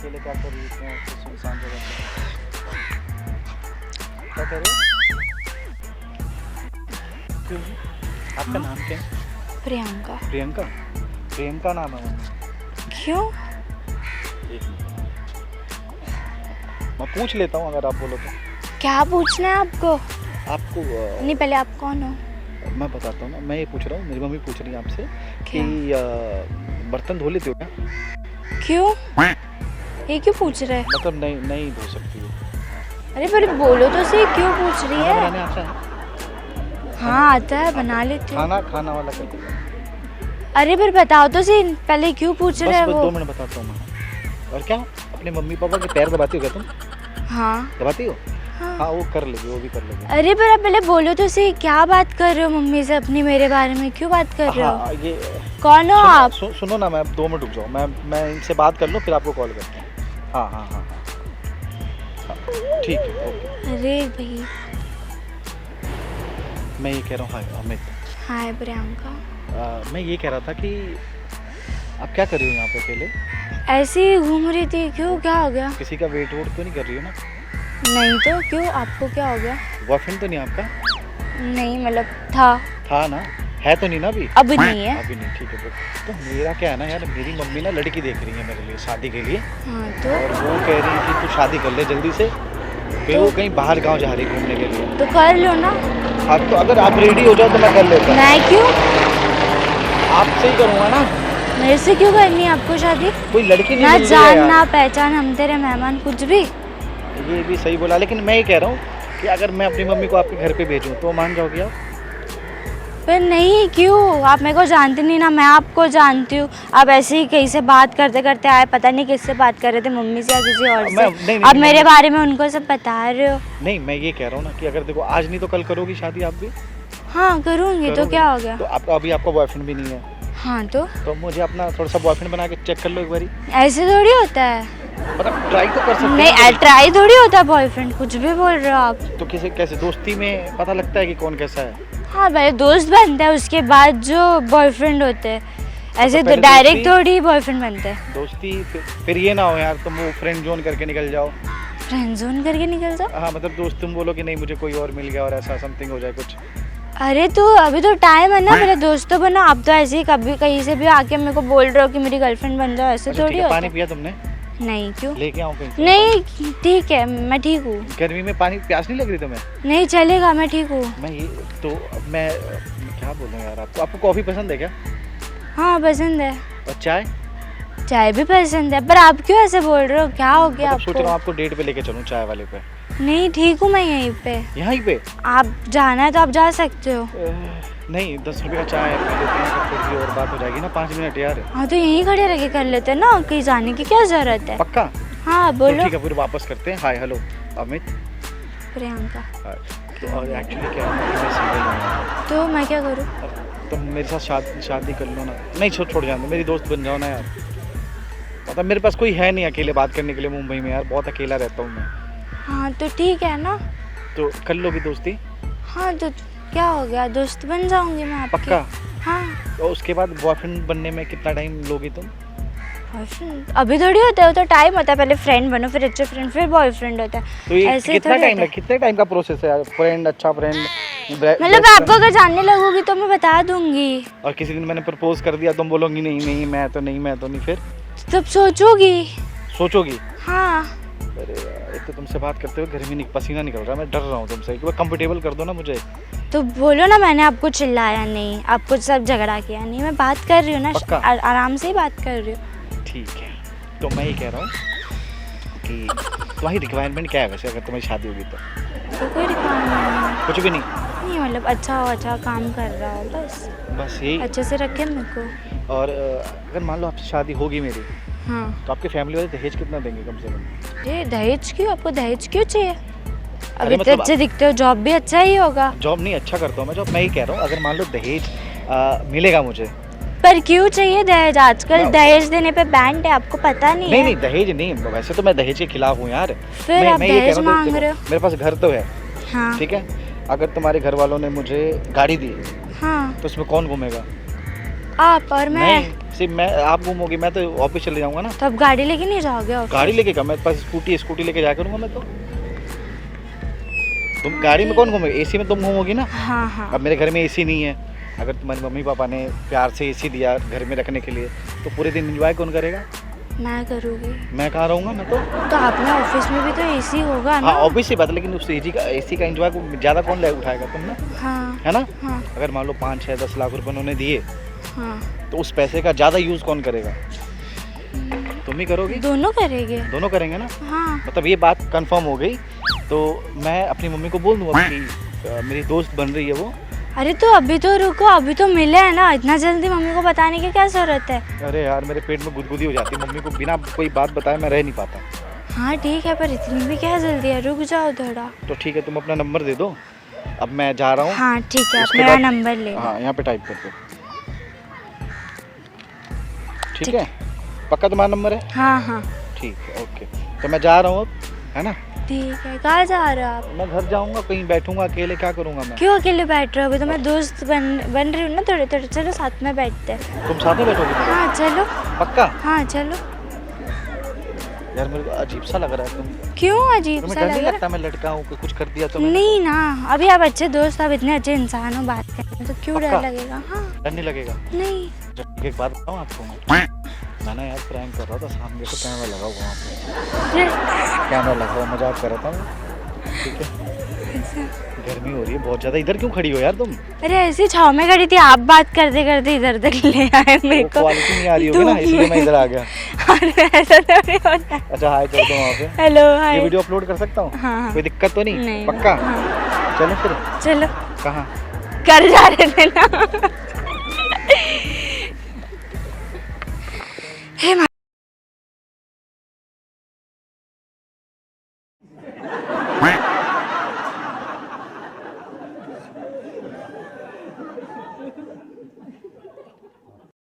अकेले क्या कर रही हो इतने सुनसान जगह पे? क्या कर रहे हो? क्यों? आपका नाम क्या है? प्रियंका। प्रियंका? प्रियंका नाम है मम्मी। क्यों? एक मिनट, मैं पूछ लेता हूँ अगर आप बोलो तो। क्या पूछना है आपको? आपको नहीं, पहले आप कौन हो? मैं बताता हूँ ना, मैं ये पूछ रहा हूँ, मेरी मम्मी पूछ रही है आपसे कि बर्तन धो लेते हो क्या? क्यों? ये क्यों पूछ रहे हैं? मतलब नहीं नहीं धो सकती हो? अरे पर बोलो तो सही, क्यों पूछ रही खाना है? बनाने आता है? हाँ आता है, बना लेती हूँ। खाना वाला कर देता हूँ। अरे पर बताओ तो सही, पहले क्यों पूछ रहे हैं बस वो? 2 मिनट बताता हूँ मैं। और क्या अपने मम्मी पापा के पैर दबाती हो क्या तुम? हाँ। दबाती हो? हाँ। हाँ वो कर लेगी, वो भी कर लेगी। अरे पर आप पहले बोलो तो सही, क्या बात कर रहे हो मम्मी से अपनी मेरे बारे में? क्यों बात कर रहे हो? हाँ ये कौन हो आप? सुनो ना, मैं 2 मिनट रुक जाओ, मैं इनसे बात कर लूँ फिर आपको कॉल करता हूँ। हाँ हाँ हाँ हाँ ठीक है ओके। अरे भाई। मैं ये कह रहा हूँ, हाय अमित। हाय प्रियंका। मैं ये कह रहा था कि आप क्या कर रही हो यहाँ पे अकेले? ऐसे ही घूम रही थी। क्यों, क्या हो गया? किसी का वेट वोट तो नहीं कर रही हो ना? नहीं तो क्यों, आपको क्या हो गया? बॉयफ्रेंड तो नहीं आपका? नहीं मतलब था ना? है तो नहीं ना अभी? अभी नहीं है। अभी नहीं, ठीक है। तो मेरा क्या है ना यार, मेरी मम्मी ना लड़की देख रही है मेरे लिए शादी के लिए। हाँ तो और वो कह रही है कि तू शादी कर ले जल्दी से। फिर वो कहीं बाहर गांव जा रही है घूमने के लिए। तो कर लो ना। अब तो अगर आप रेडी हो जाओ तो मैं कर लेता हूँ। मैं क्यों? आपसे ही करूँगा ना। मेरे से क्यों करनी है आपको शादी? कोई लड़की नहीं ना मिल रही है जान यार। ना पहचान, हम तेरे मेहमान कुछ भी। ये भी सही बोला, लेकिन मैं ये कह रहा हूँ कि अगर मैं अपनी मम्मी को आपके घर पे भेजूँ तो मान जाओगी आप? पर नहीं, क्यों? आप मेरे को जानते नहीं ना, मैं आपको जानती हूँ। आप ऐसे ही कहीं से बात करते करते आए, पता नहीं किससे बात कर रहे थे, मम्मी से या किसी और से। अब मेरे बारे में उनको सब बता रहे हो। नहीं, मैं ये कह रहा हूँ ना कि अगर देखो आज नहीं तो कल करोगी शादी आप भी? हाँ करूँगी, तो क्या हो गया? तो आपका अभी आपका बॉयफ्रेंड भी नहीं है हाँ तो मुझे अपना थोड़ा सा बॉयफ्रेंड बना के चेक कर लो एक बारी। ऐसे थोड़ी होता है। मतलब ट्राई तो कर सकते हो। नहीं, ट्राई थोड़ी होता है बॉयफ्रेंड, कुछ भी बोल रहे हो आप। तो किसी कैसे दोस्ती में पता लगता है कि कौन कैसा है? हाँ भाई, दोस्त बनता है उसके बाद जो बॉयफ्रेंड होते हैं। ऐसे तो पहले डायरेक्ट थोड़ी बॉयफ्रेंड बनते हैं। दोस्ती फिर ये ना हो यार तुम वो फ्रेंड जोन करके निकल जाओ। फ्रेंड जोन करके निकल जाओ? हाँ मतलब दोस्त तुम बोलो कि नहीं मुझे कोई और मिल गया और ऐसा समथिंग हो जाए कुछ। अरे तो अभी तो टाइम है ना, मेरे दोस्त तो बना। आप तो ऐसे ही कभी कहीं से भी आके मेरे को बोल रहे हो कि मेरी गर्लफ्रेंड बन जाओ, ऐसे अच्छा, थोड़ी होता पानी है। पिया तुमने? नहीं, क्यों? लेके आऊँ कहीं से? नहीं ठीक है, मैं ठीक हूँ। गर्मी में पानी प्यास नहीं लग रही तुम्हें? नहीं चलेगा, मैं ठीक हूँ। मैं ये तो मैं क्या बोलूँ यार आपको कॉफ़ी पसंद है क्या? हाँ पसंद है। और चाय? चाय भी पसंद है। पर आप क्यों ऐसे बोल रहे हो, क्या हो गया मतलब सोच रहा हूँ आपको? आपको डेट पे लेके चलूँ चाय वाले पे। नहीं ठीक हूँ मैं यहीं पे। यहीं पे? आप जाना है तो आप जा सकते हो। नहीं 10 रुपये का चाय पी लेते हैं, फिर भी और बात हो जाएगी ना 5 मिनट यार। हाँ तो यहीं खड़े रह के कर लेते हैं ना, कहीं जाने की क्या जरूरत है? पक्का? हाँ तो बोलो। ठीक है फिर वापस करते हैं। Hi hello Amit. प्रियंका। हाँ, तो और एक्चुअली क्या है कि मैं सिंगल हूँ। तो मैं क्या करूँ? तुम मेरे साथ शादी कर लो ना। नहीं छोड़ जाने, मेरी दोस्त बन जाओ ना यार। मतलब मेरे पास कोई है नहीं अकेले बात करने के लिए मुंबई में यार, बहुत अकेला रहता हूँ मैं। हाँ तो ठीक है ना। तो कर लोगी दोस्ती? हाँ तो क्या हो गया, दोस्त बन जाऊंगी मैं आपकी। पक्का? हाँ। तो उसके बाद बॉयफ्रेंड बनने में कितना टाइम लोगी तुम? बॉयफ्रेंड अभी थोड़ी होता है, तो टाइम होता है। पहले फ्रेंड बनो, फिर अच्छे फ्रेंड, फिर बॉयफ्रेंड होता है। तो ये ऐसे कितना थोड़ी टाइम होता है, कितने टाइम का प्रोसेस है यार? फ्रेंड, अच्छा फ्रेंड, मतलब आपको अगर जानने लगोगी तो मैं बता दूंगी। और किसी दिन मैंने प्रपोज कर दिया तुम बोलोगी नहीं मैं तो नहीं, फिर तब सोचोगी। सोचोगी? हाँ। अरे यार एक तो तुमसे बात करते हुए घर में पसीना निकल रहा है, मैं डर रहा हूँ तुमसे। एक बार कंफर्टेबल कर दो ना मुझे। तो बोलो ना, मैंने आपको चिल्लाया नहीं, आपको सब झगड़ा किया नहीं। मैं बात कर रही हूँ ना, पक्का? आराम से ही बात कर रही हूँ। ठीक है तो मैं ये कह रहा हूँ कि तुम्हारी रिक्वायरमेंट क्या है वैसे अगर तुम्हारी शादी होगी तो? तो कोई रिक्वायरमेंट नहीं। कुछ भी नहीं? नहीं मतलब अच्छा हो, अच्छा काम कर रहा हो, बस यही? अच्छे से रखे मेरे को। और अगर मान लो आपसे शादी होगी मेरी, हाँ तो आपके फैमिली वाले दहेज कितना देंगे कम से कम? ये दहेज क्यों? आपको दहेज क्यों चाहिए? अब अरे इतने मतलब अच्छे दिखते हो, जॉब भी अच्छा ही होगा। जॉब नहीं अच्छा करता हूँ मैं जॉब। मैं ये कह रहा हूँ अगर मान लो दहेज मिलेगा मुझे। पर क्यों चाहिए दहेज? आजकल दहेज देने पे बैंड है, आपको पता नहीं है? नहीं दहेज नहीं, वैसे तो मैं दहेज के खिलाफ हूँ यार। फिर आप मैं ये दहेज कह रहा हूँ मांग रहे हो? मेरे पास घर तो है, हाँ ठीक है। अगर तुम्हारे घर वालों ने मुझे गाड़ी दी हाँ। तो उसमें कौन घूमेगा? आप और मैं। नहीं सिर्फ मैं, आप घूमोगी, मैं तो ऑफिस चले जाऊंगा ना। तो अब गाड़ी लेके नहीं जाओगे ऑफिस? गाड़ी लेके क्या, मेरे पास स्कूटी लेके जाया करूंगा मैं तो। तुम गाड़ी में कौन घूमेगा, एसी में तुम घूमोगी ना। हाँ हाँ। अब मेरे घर में एसी नहीं है, अगर तुम्हारे मम्मी पापा ने प्यार से एसी दिया घर में रखने के लिए, तो पूरे दिन एंजॉय कौन करेगा? मैं करूँगी। मैं कहाँ रहूँगा मैं तो। तो अपने ऑफिस में भी तो एसी होगा ना। हाँ ऑफिस से बात है, लेकिन उस एसी का एंजॉय ज़्यादा कौन ले उठाएगा, तुम ना। हाँ है ना। हाँ अगर मान लो 5, 6, 10 लाख रुपए उन्होंने दिए, हाँ। तो उस पैसे का ज़्यादा यूज़ कौन करेगा? तुम ही करोगी। दोनों करेंगे। दोनों करेंगे ना। हाँ। मतलब ये बात कंफर्म हो गई, तो मैं अपनी मम्मी को बोल दूँगा कि मेरी दोस्त बन रही है वो। अरे तो अभी तो रुको, अभी तो मिले हैं ना, इतना जल्दी मम्मी को बताने की क्या जरूरत है? अरे यार मेरे पेट में गुदगुदी हो जाती है, मम्मी को बिना कोई बात बताए मैं रह नहीं पाता। हाँ ठीक है, पर इतनी भी क्या जल्दी है, रुक जाओ थोड़ा। तो ठीक है, तुम अपना नंबर दे दो, अब मैं जा रहा हूँ। हाँ ठीक है, आप उसके मेरा बाद- नंबर ले लो। हाँ यहाँ पे टाइप कर दो। ठीक है, पक्का तुम्हारा नंबर है? हाँ हाँ ठीक है, ओके। तो मैं जा रहा हूँ अब, है ना। ठीक है। कहाँ जा रहे हो आप? मैं घर जाऊँगा, कहीं बैठूंगा अकेले, क्या करूँगा मैं। क्यों अकेले बैठ रहे हो? अभी तो मैं दोस्त बन रही हूँ ना थोड़े थोड़े। चलो साथ में बैठते हैं। तुम साथ में बैठोगे मेरे? हाँ चलो। पक्का? हाँ चलो। यार मेरे को अजीब सा लग रहा है। क्यों अजीब तुम्हें सा डर लग नहीं रहा लगता मैं लड़का हूँ कि कुछ कर दिया तो है? मैंने? नहीं ना, अभी आप अच्छे दोस्त, आप इतने अच्छे इंसान हो, बात करने में तो क्यों डर पक्का? लगेगा? हाँ डर नहीं लगेगा। नहीं। जब एक बात बताऊँ आपको, मैं ना यार प्रैंक कर रहा था, सामने से कैमरा लगा हुआ वहाँ पे, अरे, कैमरा लगा हुआ, मजाक कर रहा था मैं। ठीक है, गर्मी हो रही है बहुत ज़्यादा। इधर क्यों खड़ी हो यार तुम? अरे ऐसी छाव में खड़ी थी, आप बात करते करते इधर उधर ले आए मेरे को। क्वालिटी नहीं आ रही होगी ना, इसलिए मैं इधर आ गया। अरे ऐसा तो नहीं होता। अच्छा हाय कर दो वहाँ पे। Hello hi. ये वीडियो अपलोड कर सकता हूँ? हाँ, हाँ। कोई दिक्कत तो नहीं? नहीं। पक्का? हाँ। चलो फिर। चलो। कहाँ? कर जा रहे थे ना। हे